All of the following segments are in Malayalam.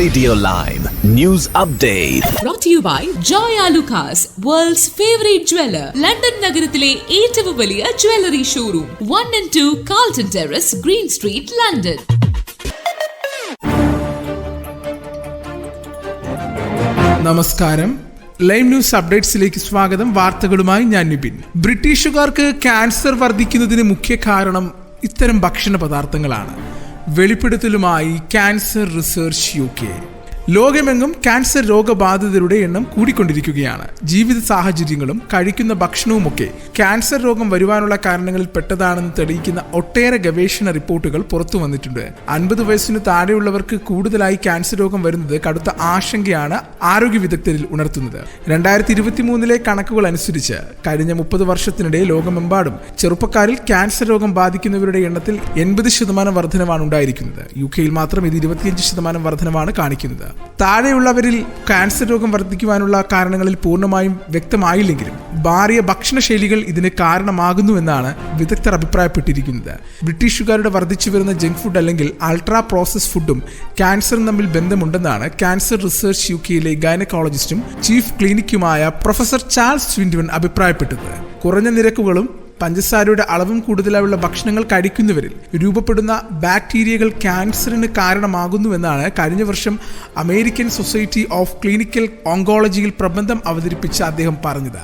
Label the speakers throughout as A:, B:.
A: Radio Lime News Update.
B: Brought to you by Joy Alucas, world's favorite jeweler. London നഗരത്തിലെ ഏറ്റവും വലിയ jewellery showroom 1 and 2 Carlton Terrace, Green Street, London.
C: നമസ്കാരം. ലൈവ് ന്യൂസ് അപ്ഡേറ്റ്സിലേക്ക് സ്വാഗതം. വാർത്തകളുമായി ഞാൻ നിബിൻ. ബ്രിട്ടീഷുകാർക്ക് ക്യാൻസർ വർദ്ധിക്കുന്നതിന് മുഖ്യ കാരണം ഇത്തരം ഭക്ഷണ പദാർത്ഥങ്ങളാണ്. വെളിപ്പെടുത്തലുമായി ക്യാൻസർ റിസർച്ച് UK. ലോകമെങ്ങും ക്യാൻസർ രോഗബാധിതരുടെ എണ്ണം കൂടിക്കൊണ്ടിരിക്കുകയാണ്. ജീവിത സാഹചര്യങ്ങളും കഴിക്കുന്ന ഭക്ഷണവുമൊക്കെ ക്യാൻസർ രോഗം വരുവാനുള്ള കാരണങ്ങളിൽ പെട്ടതാണെന്ന് തെളിയിക്കുന്ന ഒട്ടേറെ ഗവേഷണ റിപ്പോർട്ടുകൾ പുറത്തു വന്നിട്ടുണ്ട്. 50 വയസ്സിന് താഴെയുള്ളവർക്ക് കൂടുതലായി ക്യാൻസർ രോഗം വരുന്നത് കടുത്ത ആശങ്കയാണ് ആരോഗ്യ വിദഗ്ധരിൽ ഉണർത്തുന്നത്. 2023 കണക്കുകൾ അനുസരിച്ച് കഴിഞ്ഞ 30 വർഷത്തിനിടെ ലോകമെമ്പാടും ചെറുപ്പക്കാരിൽ ക്യാൻസർ രോഗം ബാധിക്കുന്നവരുടെ എണ്ണത്തിൽ 80% വർധനവാണ് ഉണ്ടായിരിക്കുന്നത്. UK മാത്രം ഇത് 25% വർധനവാണ് കാണിക്കുന്നത്. താഴെയുള്ളവരിൽ ക്യാൻസർ രോഗം വർദ്ധിക്കുവാനുള്ള കാരണങ്ങളിൽ പൂർണ്ണമായും വ്യക്തമായില്ലെങ്കിലും ഭാരിയ ഭക്ഷണശൈലികൾ ഇതിന് കാരണമാകുന്നുവെന്നാണ് വിദഗ്ധർ അഭിപ്രായപ്പെട്ടിരിക്കുന്നത്. ബ്രിട്ടീഷുകാരുടെ വർദ്ധിച്ചു വരുന്ന ജങ്ക് ഫുഡ് അല്ലെങ്കിൽ അൾട്രാ പ്രോസസ് ഫുഡും ക്യാൻസറും തമ്മിൽ ബന്ധമുണ്ടെന്നാണ് ക്യാൻസർ റിസർച്ച് UKയിലെ ഗൈനക്കോളജിസ്റ്റും ചീഫ് ക്ലിനിക്കുമായ പ്രൊഫസർ ചാൾസ് സ്വിൻഡ്വൻ അഭിപ്രായപ്പെട്ടത്. കുറഞ്ഞ നിരക്കുകളും പഞ്ചസാരയുടെ അളവും കൂടുതലായുള്ള ഭക്ഷണങ്ങൾ കഴിക്കുന്നവരിൽ രൂപപ്പെടുന്ന ബാക്ടീരിയകൾ ക്യാൻസറിന് കാരണമാകുന്നുവെന്നാണ് കഴിഞ്ഞ വർഷം അമേരിക്കൻ സൊസൈറ്റി ഓഫ് ക്ലിനിക്കൽ ഓങ്കോളജിയിൽ പ്രബന്ധം അവതരിപ്പിച്ച അദ്ദേഹം പറഞ്ഞത്.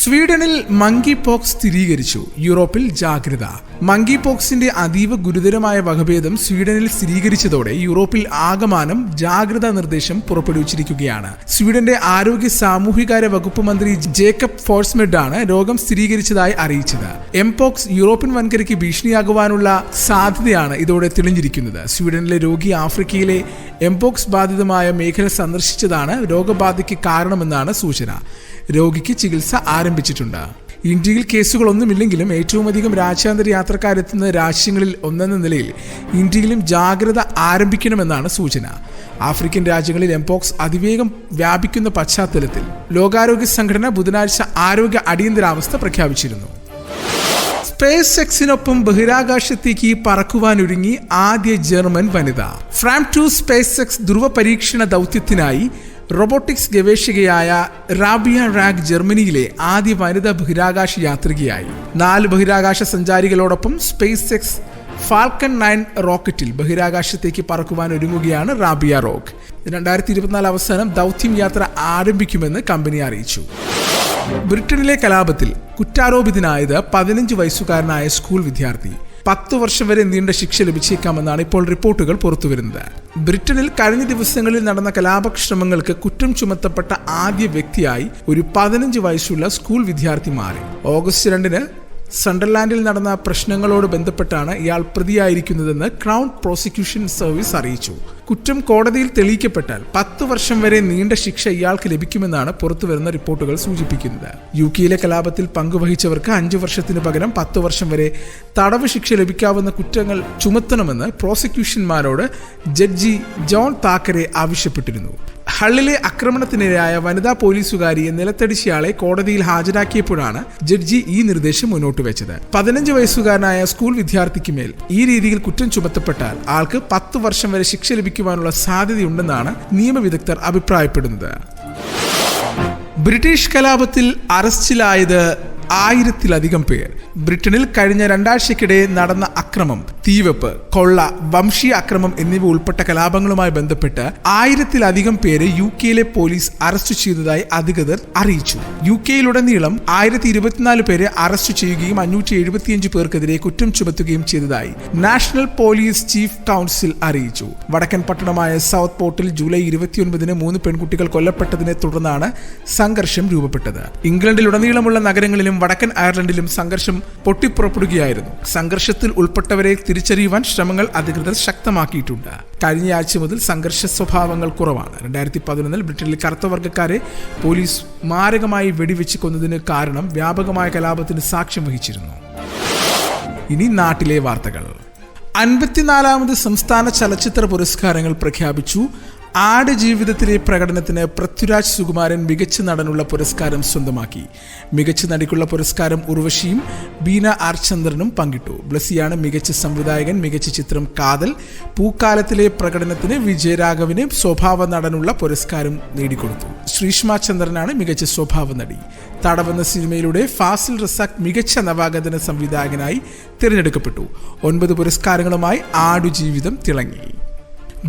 C: സ്വീഡനിൽ മങ്കി പോക്സ് സ്ഥിരീകരിച്ചു. യൂറോപ്പിൽ ജാഗ്രത. മങ്കി പോക്സിന്റെ അതീവ ഗുരുതരമായ വകഭേദം സ്വീഡനിൽ സ്ഥിരീകരിച്ചതോടെ യൂറോപ്പിൽ ആകമാനം ജാഗ്രതാ നിർദ്ദേശം പുറപ്പെടുവിച്ചിരിക്കുകയാണ്. സ്വീഡന്റെ ആരോഗ്യ സാമൂഹികാര്യ വകുപ്പ് മന്ത്രി ജേക്കബ് ഫോഴ്സ്മെഡ് ആണ് രോഗം സ്ഥിരീകരിച്ചതായി അറിയിച്ചത്. എംപോക്സ് യൂറോപ്യൻ വൻകരയ്ക്ക് ഭീഷണിയാകുവാനുള്ള സാധ്യതയാണ് ഇതോടെ തെളിഞ്ഞിരിക്കുന്നത്. സ്വീഡനിലെ രോഗി ആഫ്രിക്കയിലെ എംപോക്സ് ബാധിതമായ മേഖല സന്ദർശിച്ചതാണ് രോഗബാധയ്ക്ക് കാരണമെന്നാണ് സൂചന. രോഗിക്ക് ചികിത്സ ആരംഭിച്ചിട്ടുണ്ട്. ഇന്ത്യയിൽ കേസുകളൊന്നുമില്ലെങ്കിലും ഏറ്റവും അധികം രാജ്യാന്തര യാത്രക്കാരെത്തുന്ന രാജ്യങ്ങളിൽ ഒന്നെന്ന നിലയിൽ ഇന്ത്യയിലും ജാഗ്രത ആരംഭിക്കണമെന്നാണ് സൂചന. ആഫ്രിക്കൻ രാജ്യങ്ങളിൽ എംപോക്സ് അതിവേഗം വ്യാപിക്കുന്ന പശ്ചാത്തലത്തിൽ ലോകാരോഗ്യ സംഘടന ബുധനാഴ്ച ആരോഗ്യ അടിയന്തരാവസ്ഥ പ്രഖ്യാപിച്ചിരുന്നു. സ്പേസ് എക്സിനൊപ്പം ബഹിരാകാശത്തേക്ക് പറക്കുവാനൊരുങ്ങി ആദ്യ ജർമ്മൻ വനിത. ഫ്രാം ടു സ്പേസ് എക്സ് ധ്രുവ പരീക്ഷണ ദൗത്യത്തിനായി റോബോട്ടിക്സ് ഗവേഷകയായ റാബിയ റാഗ് ജർമ്മനിയിലെ ആദ്യ വനിതാ ബഹിരാകാശ യാത്രികയായി. 4 ബഹിരാകാശ സഞ്ചാരികളോടൊപ്പം സ്പേസ് എക്സ് ഫാൽക്കൺ 9 റോക്കറ്റിൽ ബഹിരാകാശത്തേക്ക് പറക്കുവാൻ ഒരുങ്ങുകയാണ് റാബിയ റോഗ്. 2024 അവസാനം ദൗത്യം യാത്ര ആരംഭിക്കുമെന്ന് കമ്പനി അറിയിച്ചു. ബ്രിട്ടനിലെ കലാപത്തിൽ കുറ്റാരോപിതനായത് 15 വയസ്സുകാരനായ സ്കൂൾ വിദ്യാർത്ഥി. 10 വർഷം വരെ നീണ്ട ശിക്ഷ ലഭിച്ചേക്കാമെന്നാണ് ഇപ്പോൾ റിപ്പോർട്ടുകൾ പുറത്തുവരുന്നത്. ബ്രിട്ടനിൽ കഴിഞ്ഞ ദിവസങ്ങളിൽ നടന്ന കലാപശ്രമങ്ങൾക്ക് കുറ്റം ചുമത്തപ്പെട്ട ആദ്യ വ്യക്തിയായി ഒരു 15 വയസ്സുള്ള സ്കൂൾ വിദ്യാർത്ഥി മാറി. ഓഗസ്റ്റ് 2 സണ്ടർലാൻഡിൽ നടന്ന പ്രശ്നങ്ങളോട് ബന്ധപ്പെട്ടാണ് ഇയാൾ പ്രതിയായിരിക്കുന്നതെന്ന് ക്രൗൺ പ്രോസിക്യൂഷൻ സർവീസ് അറിയിച്ചു. കുറ്റം കോടതിയിൽ തെളിയിക്കപ്പെട്ടാൽ 10 വർഷം വരെ നീണ്ട ശിക്ഷ ഇയാൾക്ക് ലഭിക്കുമെന്നാണ് പുറത്തുവരുന്ന റിപ്പോർട്ടുകൾ സൂചിപ്പിക്കുന്നത്. UKയിലെ കലാപത്തിൽ പങ്കുവഹിച്ചവർക്ക് 5 വർഷത്തിന് പകരം 10 വർഷം വരെ തടവ് ശിക്ഷ ലഭിക്കാവുന്ന കുറ്റങ്ങൾ ചുമത്തണമെന്ന് പ്രോസിക്യൂഷന്മാരോട് ജഡ്ജി ജോൺ താക്കറെ ആവശ്യപ്പെട്ടിരുന്നു. ഹള്ളിലെ ആക്രമണത്തിനിരയായ വനിതാ പോലീസുകാരിയെ നിലത്തടിച്ചയാളെ കോടതിയിൽ ഹാജരാക്കിയപ്പോഴാണ് ജഡ്ജി ഈ നിർദ്ദേശം മുന്നോട്ട് വെച്ചത്. 15 വയസ്സുകാരനായ സ്കൂൾ വിദ്യാർത്ഥിക്ക് മേൽ ഈ രീതിയിൽ കുറ്റം ചുമത്തപ്പെട്ടാൽ ആൾക്ക് 10 വർഷം വരെ ശിക്ഷ ലഭിക്കുവാനുള്ള സാധ്യതയുണ്ടെന്നാണ് നിയമവിദഗ്ധർ അഭിപ്രായപ്പെടുന്നത്. ബ്രിട്ടീഷ് കലാപത്തിൽ അറസ്റ്റിലായത് 1000-ലധികം പേർ. ബ്രിട്ടനിൽ കഴിഞ്ഞ 2 ആഴ്ചയ്ക്കിടെ നടന്ന അക്രമം, തീവെപ്പ്, കൊള്ള, വംശീയ അക്രമം എന്നിവ ഉൾപ്പെട്ട കലാപങ്ങളുമായി ബന്ധപ്പെട്ട് 1000-ലധികം പേരെ UKയിലെ പോലീസ് അറസ്റ്റ് ചെയ്തതായി അധികൃതർ അറിയിച്ചു. UKയിലുടനീളം 1024 പേരെ അറസ്റ്റ് ചെയ്യുകയും 575 പേർക്കെതിരെ കുറ്റം ചുമത്തുകയും ചെയ്തതായി നാഷണൽ പോലീസ് ചീഫ് കൗൺസിൽ അറിയിച്ചു. വടക്കൻ പട്ടണമായ സൗത്ത് പോർട്ടിൽ ജൂലൈ 29 3 പെൺകുട്ടികൾ കൊല്ലപ്പെട്ടതിനെ തുടർന്നാണ് സംഘർഷം രൂപപ്പെട്ടത്. ഇംഗ്ലണ്ടിലുടനീളമുള്ള നഗരങ്ങളിലും വടക്കൻ അയർലൻഡിലും സംഘർഷം പൊട്ടിപ്പുറപ്പെടുകയായിരുന്നു. സംഘർഷത്തിൽ ഉൾപ്പെട്ടവരെ തിരിച്ചറിയുവാൻ ശ്രമങ്ങൾ അധികൃതർ ശക്തമാക്കിയിട്ടുണ്ട്. കഴിഞ്ഞ ആഴ്ച മുതൽ സംഘർഷ സ്വഭാവങ്ങൾ കുറവാണ്. 2011 ബ്രിട്ടനിൽ കറുത്ത വർഗ്ഗക്കാരെ പോലീസ് മാരകമായി വെടിവെച്ച് കൊന്നതിന് കാരണം വ്യാപകമായ കലാപത്തിന് സാക്ഷ്യം വഹിച്ചിരുന്നു. ഇനി നാട്ടിലെ വാർത്തകൾ. 54ാമത് സംസ്ഥാന ചലച്ചിത്ര പുരസ്കാരങ്ങൾ പ്രഖ്യാപിച്ചു. ആട് ജീവിതത്തിലെ പ്രകടനത്തിന് പൃഥ്വിരാജ് സുകുമാരൻ മികച്ച നടനുള്ള പുരസ്കാരം സ്വന്തമാക്കി. മികച്ച നടിക്കുള്ള പുരസ്കാരം ഉർവശിയും ബീന ആർ ചന്ദ്രനും പങ്കിട്ടു. ബ്ലസ്സിയാണ് മികച്ച സംവിധായകൻ. മികച്ച ചിത്രം കാതൽ. പൂക്കാലത്തിലെ പ്രകടനത്തിന് വിജയരാഘവിന് സ്വഭാവ നടനുള്ള പുരസ്കാരം നേടിക്കൊടുത്തു. ശ്രീഷ്മ ചന്ദ്രനാണ് മികച്ച സ്വഭാവ നടി. തടവെന്ന സിനിമയിലൂടെ ഫാസിൽ റസാഖ് മികച്ച നവാഗതന സംവിധായകനായി തിരഞ്ഞെടുക്കപ്പെട്ടു. 9 പുരസ്കാരങ്ങളുമായി ആടുജീവിതം തിളങ്ങി.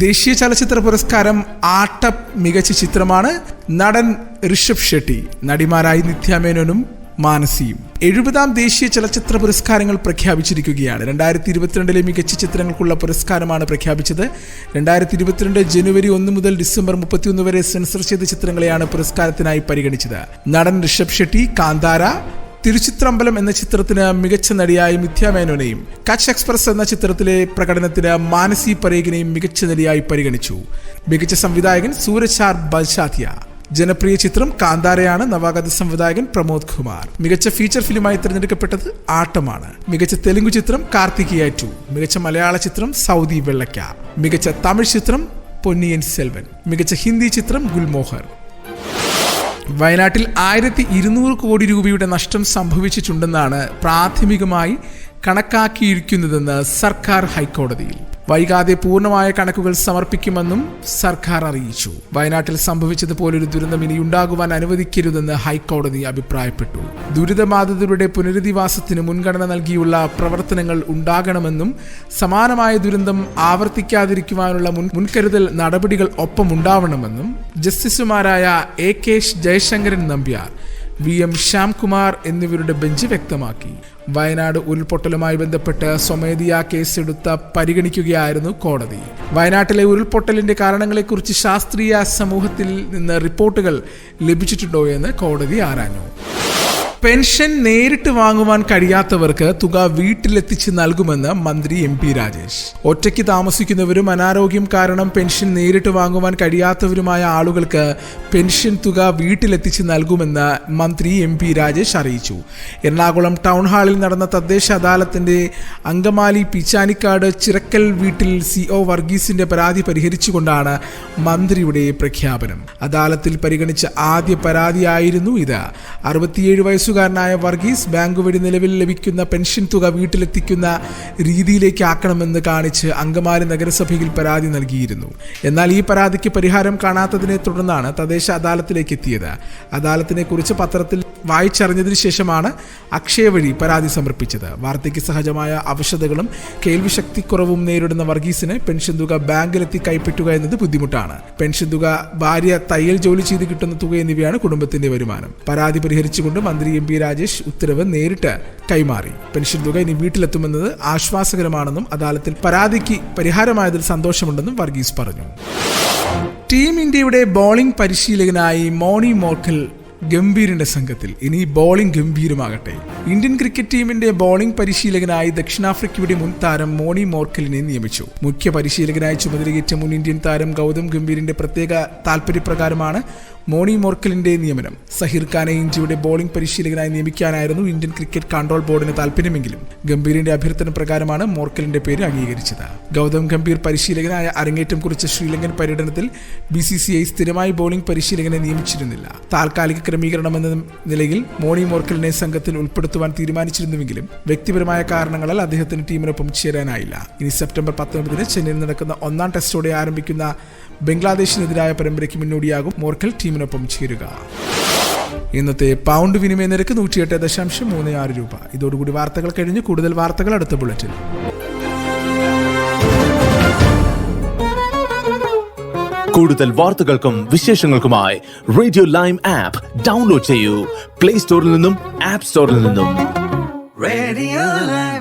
C: ദേശീയ ചലച്ചിത്ര പുരസ്കാരം ആട്ടപ്പ് മികച്ച ചിത്രമാണ്. നടൻ ഋഷഭ് ഷെട്ടി, നടിമാരായി നിത്യ മേനോനും മാനസിയും. 70ാം ദേശീയ ചലച്ചിത്ര പുരസ്കാരങ്ങൾ പ്രഖ്യാപിച്ചിരിക്കുകയാണ്. 2022 മികച്ച ചിത്രങ്ങൾക്കുള്ള പുരസ്കാരമാണ് പ്രഖ്യാപിച്ചത്. 2022 ജനുവരി 1 മുതൽ ഡിസംബർ 31 വരെ സെൻസർ ചെയ്ത ചിത്രങ്ങളെയാണ് പുരസ്കാരത്തിനായി പരിഗണിച്ചത്. നടൻ ഋഷഭ് ഷെട്ടി കാന്താര, തിരുച്ചിത്രമ്പലം എന്ന ചിത്രത്തിന് മികച്ച നടിയായി മിഥ്യ മേനോനെയും കച്ച് എക്സ്പ്രസ് എന്ന ചിത്രത്തിലെ പ്രകടനത്തിന് മാനസി പരേഖിനെയും മികച്ച നടിയായി പരിഗണിച്ചു. മികച്ച സംവിധായകൻ സൂരജ് ആർ ബൽഷാത്തിയ. ജനപ്രിയ ചിത്രം കാന്താരയാണ്. നവാഗത സംവിധായകൻ പ്രമോദ് കുമാർ. മികച്ച ഫീച്ചർ ഫിലിമായി തിരഞ്ഞെടുക്കപ്പെട്ടത് ആട്ടമാണ്. മികച്ച തെലുങ്ക് ചിത്രം കാർത്തികേയ 2. മികച്ച മലയാള ചിത്രം സൗദി വെള്ളക്ക. മികച്ച തമിഴ് ചിത്രം പൊന്നിയൻ സെൽവൻ. മികച്ച ഹിന്ദി ചിത്രം ഗുൽമോഹർ. വയനാട്ടിൽ 1200 കോടി രൂപയുടെ നഷ്ടം സംഭവിച്ചിട്ടുണ്ടെന്നാണ് പ്രാഥമികമായി കണക്കാക്കിയിരിക്കുന്നതെന്ന് സർക്കാർ ഹൈക്കോടതിയിൽ. വൈകാതെ പൂർണ്ണമായ കണക്കുകൾ സമർപ്പിക്കുമെന്നും സർക്കാർ അറിയിച്ചു. വയനാട്ടിൽ സംഭവിച്ചതുപോലൊരു ദുരന്തം ഇനി ഉണ്ടാകുവാൻ അനുവദിക്കരുതെന്ന് ഹൈക്കോടതി അഭിപ്രായപ്പെട്ടു. ദുരിതബാധിതരുടെ പുനരധിവാസത്തിന് മുൻഗണന നൽകിയുള്ള പ്രവർത്തനങ്ങൾ ഉണ്ടാകണമെന്നും സമാനമായ ദുരന്തം ആവർത്തിക്കാതിരിക്കുവാനുള്ള മുൻകരുതൽ നടപടികൾ ഒപ്പമുണ്ടാവണമെന്നും ജസ്റ്റിസുമാരായ AK ജയശങ്കരൻ നമ്പ്യാർ, VM ശ്യാംകുമാർ എന്നിവരുടെ ബെഞ്ച് വ്യക്തമാക്കി. വയനാട് ഉരുൾപൊട്ടലുമായി ബന്ധപ്പെട്ട് സ്വമേധിയാ കേസെടുത്ത പരിഗണിക്കുകയായിരുന്നു കോടതി. വയനാട്ടിലെ ഉരുൾപൊട്ടലിന്റെ കാരണങ്ങളെക്കുറിച്ച് ശാസ്ത്രീയ സമൂഹത്തിൽ നിന്ന് റിപ്പോർട്ടുകൾ ലഭിച്ചിട്ടുണ്ടോ എന്ന് കോടതി ആരാഞ്ഞു. പെൻഷൻ നേരിട്ട് വാങ്ങുവാൻ കഴിയാത്തവർക്ക് തുക വീട്ടിലെത്തിച്ച് നൽകുമെന്ന് മന്ത്രി MP രാജേഷ്. ഒറ്റയ്ക്ക് താമസിക്കുന്നവരും അനാരോഗ്യം കാരണം പെൻഷൻ നേരിട്ട് വാങ്ങുവാൻ കഴിയാത്തവരുമായ ആളുകൾക്ക് പെൻഷൻ തുക വീട്ടിലെത്തിച്ച് നൽകുമെന്ന് മന്ത്രി MP രാജേഷ് അറിയിച്ചു. എറണാകുളം ടൗൺ ഹാളിൽ നടന്ന തദ്ദേശ അദാലത്തിന്റെ അങ്കമാലി പീച്ചാനിക്കാട് ചിറക്കൽ വീട്ടിൽ CO വർഗീസിന്റെ പരാതി പരിഹരിച്ചുകൊണ്ടാണ് മന്ത്രിയുടെ പ്രഖ്യാപനം. അദാലത്തിൽ പരിഗണിച്ച ആദ്യ പരാതിയായിരുന്നു ഇത്. 67 വയസ്സുകാരനായ വർഗീസ് ബാങ്ക് വഴി നിലവിൽ ലഭിക്കുന്ന പെൻഷൻ തുക വീട്ടിലെത്തിക്കുന്ന രീതിയിലേക്ക് ആക്കണമെന്ന് കാണിച്ച് അങ്കമാലി നഗരസഭയിൽ പരാതി നൽകിയിരുന്നു. എന്നാൽ ഈ പരാതിക്ക് പരിഹാരം കാണാത്തതിനെ തുടർന്നാണ് തദ്ദേശ അദാലത്തിലേക്ക് എത്തിയത്. അദാലത്തിനെ കുറിച്ച് പത്രത്തിൽ വായിച്ചറിഞ്ഞതിന് ശേഷമാണ് അക്ഷയ വഴി പരാതി സമർപ്പിച്ചത്. വാർദ്ധക്യ സഹജമായ അവശതകളും കേൾവിശക്തിക്കുറവും നേരിടുന്ന വർഗീസിന് പെൻഷൻ തുക ബാങ്കിലെത്തി കൈപ്പറ്റുക എന്നത് ബുദ്ധിമുട്ടാണ്. പെൻഷൻ തുക ഭാര്യ തയ്യൽ ജോലി ചെയ്ത് കിട്ടുന്ന തുക എന്നിവയാണ് കുടുംബത്തിന്റെ വരുമാനം. പരാതി പരിഹരിച്ചുകൊണ്ട് മന്ത്രി MP രാജേഷ് ഉത്തരവ് നേരിട്ട് കൈമാറി. പെൻഷൻ തുക ഇനി വീട്ടിലെത്തുമെന്നത് ആശ്വാസകരമാണെന്നും അദാലത്തിൽ പരാതിക്ക് പരിഹാരമായതിൽ സന്തോഷമുണ്ടെന്നും വർഗീസ് പറഞ്ഞു. ടീം ഇന്ത്യയുടെ ബോളിംഗ് പരിശീലകനായി മോണി മോർക്കൽ ഗംഭീറിന്റെ സംഘത്തിൽ. ഇനി ബോളിംഗ് ഗംഭീരമാകട്ടെ. ഇന്ത്യൻ ക്രിക്കറ്റ് ടീമിന്റെ ബോളിംഗ് പരിശീലകനായി ദക്ഷിണാഫ്രിക്കയുടെ മുൻ താരം മോണി മോർക്കലിനെ നിയമിച്ചു. മുഖ്യ പരിശീലകനായി ചുമതലയേറ്റ മുൻ ഇന്ത്യൻ താരം ഗൗതം ഗംഭീറിന്റെ പ്രത്യേക താൽപര്യപ്രകാരമാണ് മോണി മോർക്കലിന്റെ നിയമനം. സഹിർ ഖാനെ ഇന്ത്യയുടെ ബോളിംഗ് പരിശീലകനായി നിയമിക്കാനായിരുന്നു ഇന്ത്യൻ ക്രിക്കറ്റ് കൺട്രോൾ ബോർഡിന് താൽപര്യമെങ്കിലും ഗംഭീറിന്റെ അഭ്യർത്ഥന പ്രകാരമാണ് മോർക്കലിന്റെ പേര് അംഗീകരിച്ചത്. ഗൗതം ഗംഭീർ പരിശീലകനായ അരങ്ങേറ്റം കുറിച്ച ശ്രീലങ്കൻ പര്യടനത്തിൽ BCCI സ്ഥിരമായി ബോളിംഗ് പരിശീലകനെ നിയമിച്ചിരുന്നില്ല. താൽക്കാലിക ക്രമീകരണമെന്ന നിലയിൽ മോണി മോർക്കലിനെ സംഘത്തിൽ ഉൾപ്പെടുത്തുവാൻ തീരുമാനിച്ചിരുന്നുവെങ്കിലും വ്യക്തിപരമായ കാരണങ്ങളാൽ അദ്ദേഹത്തിന് ടീമിനൊപ്പം ചേരാനായില്ല. ഇനി സെപ്റ്റംബർ 19 ചെന്നൈയിൽ നടക്കുന്ന 1ാം ടെസ്റ്റോടെ ആരംഭിക്കുന്ന ബംഗ്ലാദേശിനെതിരായ പരമ്പരയ്ക്ക് മുന്നോടിയാകും മോർക്കൽ ടീമിനൊപ്പം ചേരുക. ഇന്നത്തെ പൗണ്ട് വിനിമയ നിരക്ക് 108.36 രൂപ. ഇതോടുകൂടി വാർത്തകൾ കഴിഞ്ഞ് കൂടുതൽ വാർത്തകൾ അടുത്ത ബുള്ളറ്റിൻ.
A: കൂടുതൽ വാർത്തകൾക്കും വിശേഷങ്ങൾക്കുമായി റേഡിയോ ലൈം ആപ്പ് ഡൗൺലോഡ് ചെയ്യൂ. പ്ലേ സ്റ്റോറിൽ നിന്നും ആപ്പ് സ്റ്റോറിൽ നിന്നും.
D: Radio Lime.